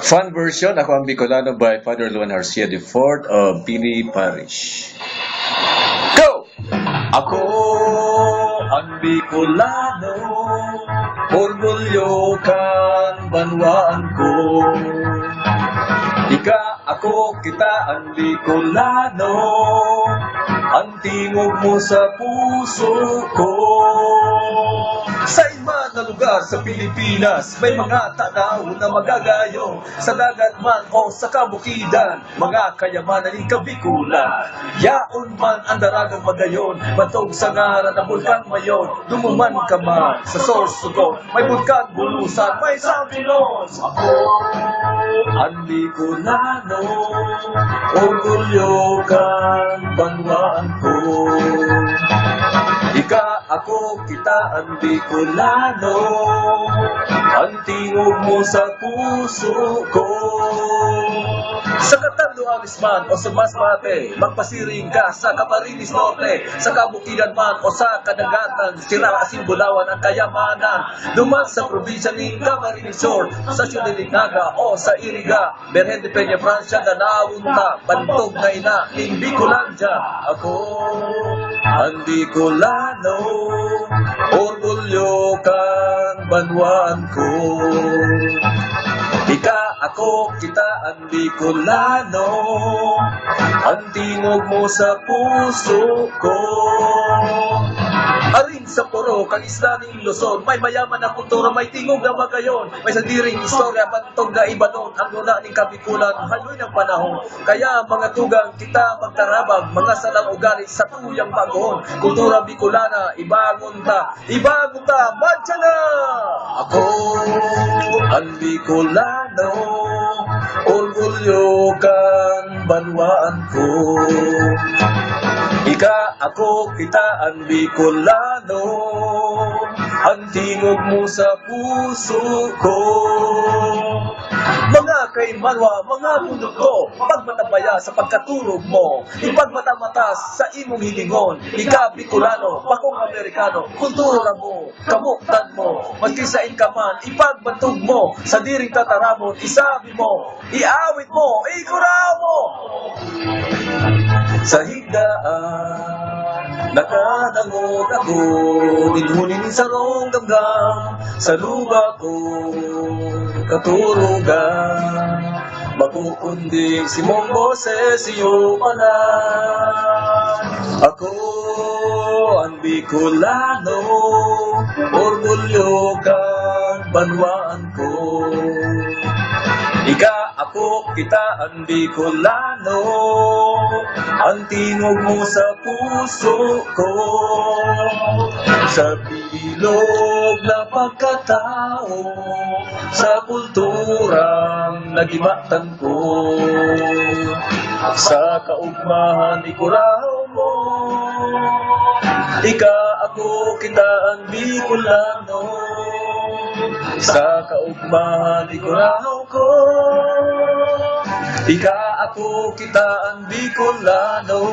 Fun version, ako ang Bicolano by Father Luan Garcia IV of Pili Parish. Go! Ako ang Bicolano, orgulyo kan banwaan ko. Ika, ako, kita ang Bicolano, ang tingog mo sa puso ko. Sa iba na lugar sa Pilipinas, may mga tanaw na magagayo. Sa dagat man o sa kabukidan, mga kayamanan ng Kabikulan. Yaon man ang daragang magayon, matog sa ngaran ng bulkan mayon. Dumuman ka man sa source ko, may bulkan bulusan, may Santinos. Ako ang Bicolano, orgulyo kan banwaan ko. Ika, ako, kita ang Bicolano, ang tingog mo sa puso ko. Sa Catanduanes man o sa Masbate, magpasiring ka sa Camarines Norte. Sa kabukiran man o sa kadagatan, sira asin Bulawan ang kayamanan. Duman sa probinsya ng Camarines Sur, sa Siudad o sa Iriga, Berhen de Peña, Francia, Danawunta, Bantog na ina, ng Bicolandia. Ako ang Bicolano, orgulyo kan banwaan ko. Ika, ako, kita ang Bicolano, ang tingog mo sa puso ko. Arin sa puro, kang isla ng Luzon, may mayaman na kultura, may tingog na magayon, may sandiring istorya, bantog na ibanon, ang luna ng Kabikulan, haloy ng panahon. Kaya mga tugang kita magtarabang, mga salang ugali sa tuyang bagoon. Kultura Bicolana, ibangon ta, madya na! Ako ang Bicolano, orgulyo kan banwaan ko. Ika, ako, kita ang Bicolano, ang tingog mo sa puso ko. Mga kaimanwa, mga bundok ko, pagmatabaya sa pagkatulog mo, ipagmatamatas sa imong hilingon. Ika, Bicolano, pakong Amerikano, kultura mo, kamuktan mo, magkisain ka man, ipagbantog mo, sa diring tataramon, isabi mo, iawit mo, ikuraw mo. Sa higdaan, nakadangot ako, dinhunin sa rong damdam, sa luba ko, katurugan. Makukundi si mong boses, iyo panan. Ako ang Bicolano, orgulyo kan banwaan ko. Ika, ako, kita ang Bicolano, ang tingog mo sa puso ko. Sa bilog na pagkatao, sa kulturang nagimatan ko, sa kaugmahan ikuraw mo. Ika, ako, kita ang Bicolano, sa kaugmahan ikuraw ko. Ika, ako, kita ang Bicolano,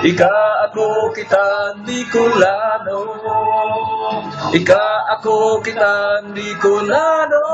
ika, ako, kita ang Bicolano, ika, ako, kita ang Bicolano.